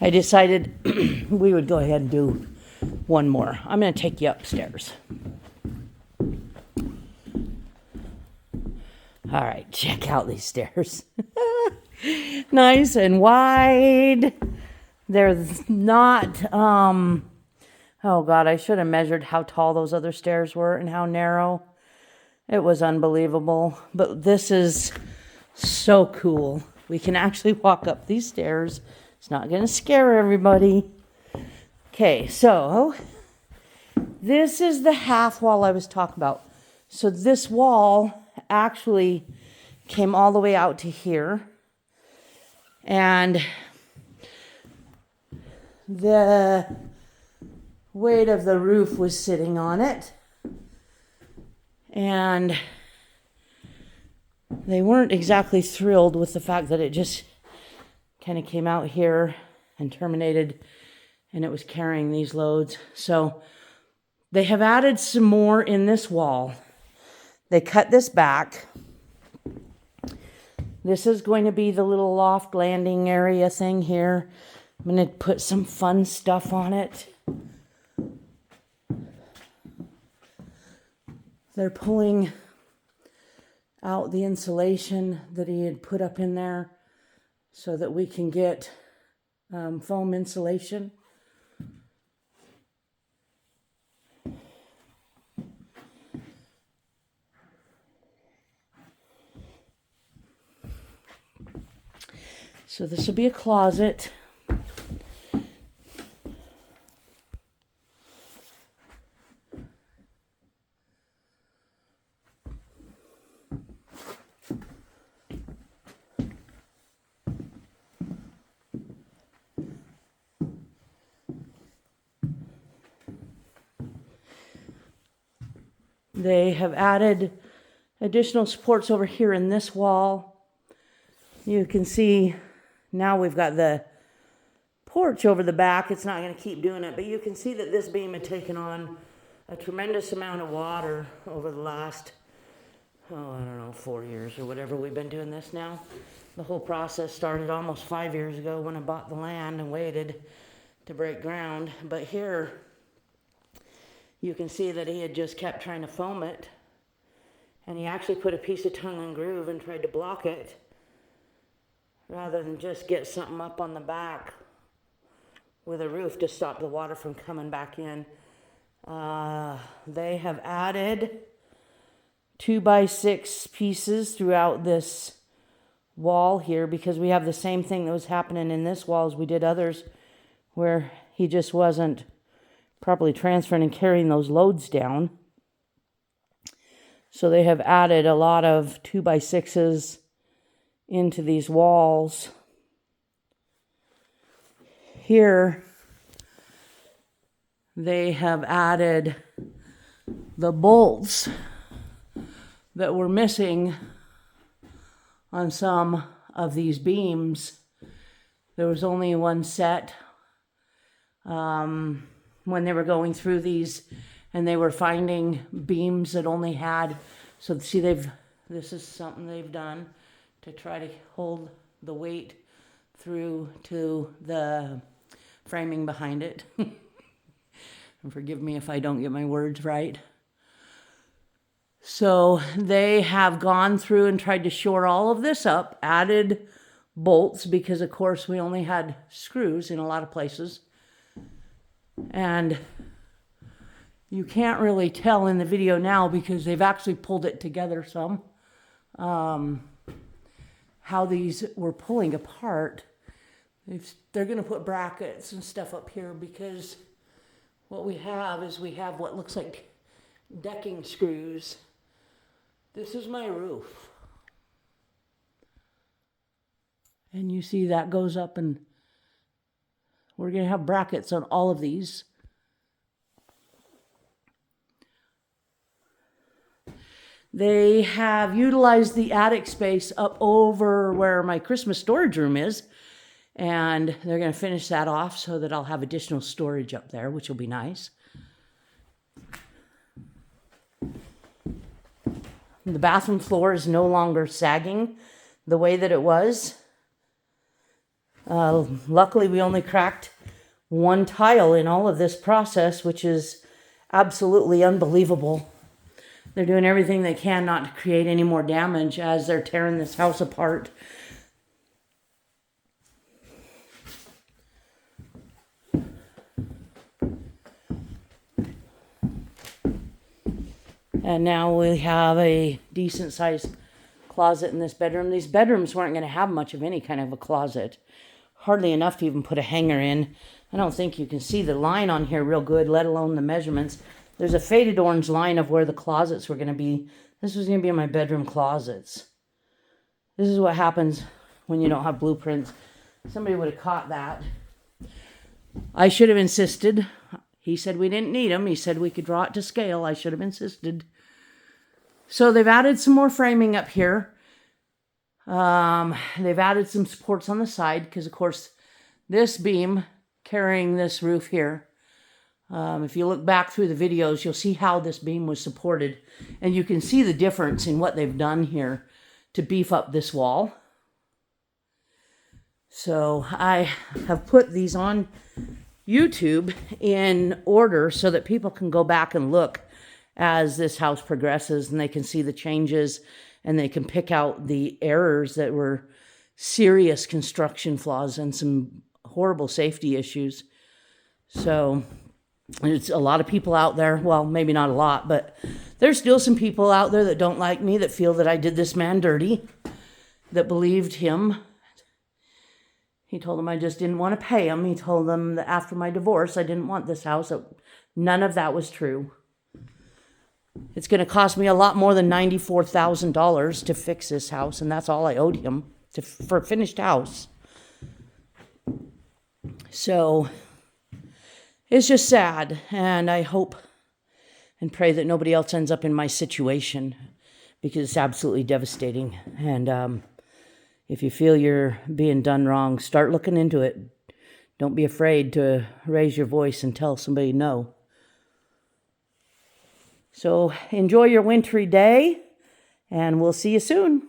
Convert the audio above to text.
I decided we would go ahead and do one more. I'm going to take you upstairs. All right, check out these stairs. Nice and wide. They're not, oh God, I should have measured how tall those other stairs were and how narrow. It was unbelievable. But this is so cool. We can actually walk up these stairs. It's not going to scare everybody. Okay, so this is the half wall I was talking about. So this wall actually came all the way out to here. And the weight of the roof was sitting on it. And they weren't exactly thrilled with the fact that it just kind of came out here and terminated, and it was carrying these loads. So they have added some more in this wall. They cut this back. This is going to be the little loft landing area thing here. I'm going to put some fun stuff on it. They're pulling out the insulation that he had put up in there so that we can get foam insulation. So this will be a closet. They have added additional supports over here in this wall. You can see now we've got the porch over the back. It's not going to keep doing it, but you can see that this beam had taken on a tremendous amount of water over the last, I don't know, 4 years or whatever we've been doing this now. The whole process started almost 5 years ago when I bought the land and waited to break ground. But here, you can see that he had just kept trying to foam it, and he actually put a piece of tongue and groove and tried to block it rather than just get something up on the back with a roof to stop the water from coming back in. They have added 2x6 pieces throughout this wall here because we have the same thing that was happening in this wall as we did others, where he just wasn't properly transferring and carrying those loads down. So they have added a lot of 2x6s into these walls. Here, they have added the bolts that were missing on some of these beams. There was only one set when they were going through these, and they were finding beams that only had, so see, this is something they've done to try to hold the weight through to the framing behind it. And forgive me if I don't get my words right. So they have gone through and tried to shore all of this up, added bolts, because of course we only had screws in a lot of places. And you can't really tell in the video now because they've actually pulled it together some. How these were pulling apart. They're going to put brackets and stuff up here because what we have is we have what looks like decking screws. This is my roof. And you see that goes up, and we're going to have brackets on all of these. They have utilized the attic space up over where my Christmas storage room is, and they're going to finish that off so that I'll have additional storage up there, which will be nice. The bathroom floor is no longer sagging the way that it was. Luckily, we only cracked one tile in all of this process, which is absolutely unbelievable. They're doing everything they can not to create any more damage as they're tearing this house apart. And now we have a decent sized closet in this bedroom. These bedrooms weren't going to have much of any kind of a closet. Hardly enough to even put a hanger in. I don't think you can see the line on here real good, let alone the measurements. There's a faded orange line of where the closets were going to be. This was going to be my bedroom closets. This is what happens when you don't have blueprints. Somebody would have caught that. I should have insisted. He said we didn't need them. He said we could draw it to scale. I should have insisted. So they've added some more framing up here. They've added some supports on the side because, of course, this beam carrying this roof here, if you look back through the videos, you'll see how this beam was supported. And you can see the difference in what they've done here to beef up this wall. So I have put these on YouTube in order so that people can go back and look as this house progresses, and they can see the changes, and they can pick out the errors that were serious construction flaws and some horrible safety issues. So it's a lot of people out there, well, maybe not a lot, but there's still some people out there that don't like me, that feel that I did this man dirty, that believed him. He told them I just didn't want to pay him. He told them that after my divorce, I didn't want this house. None of that was true. It's going to cost me a lot more than $94,000 to fix this house, and that's all I owed him for a finished house. So it's just sad, and I hope and pray that nobody else ends up in my situation, because it's absolutely devastating. And if you feel you're being done wrong, start looking into it. Don't be afraid to raise your voice and tell somebody no. So enjoy your wintry day, and we'll see you soon.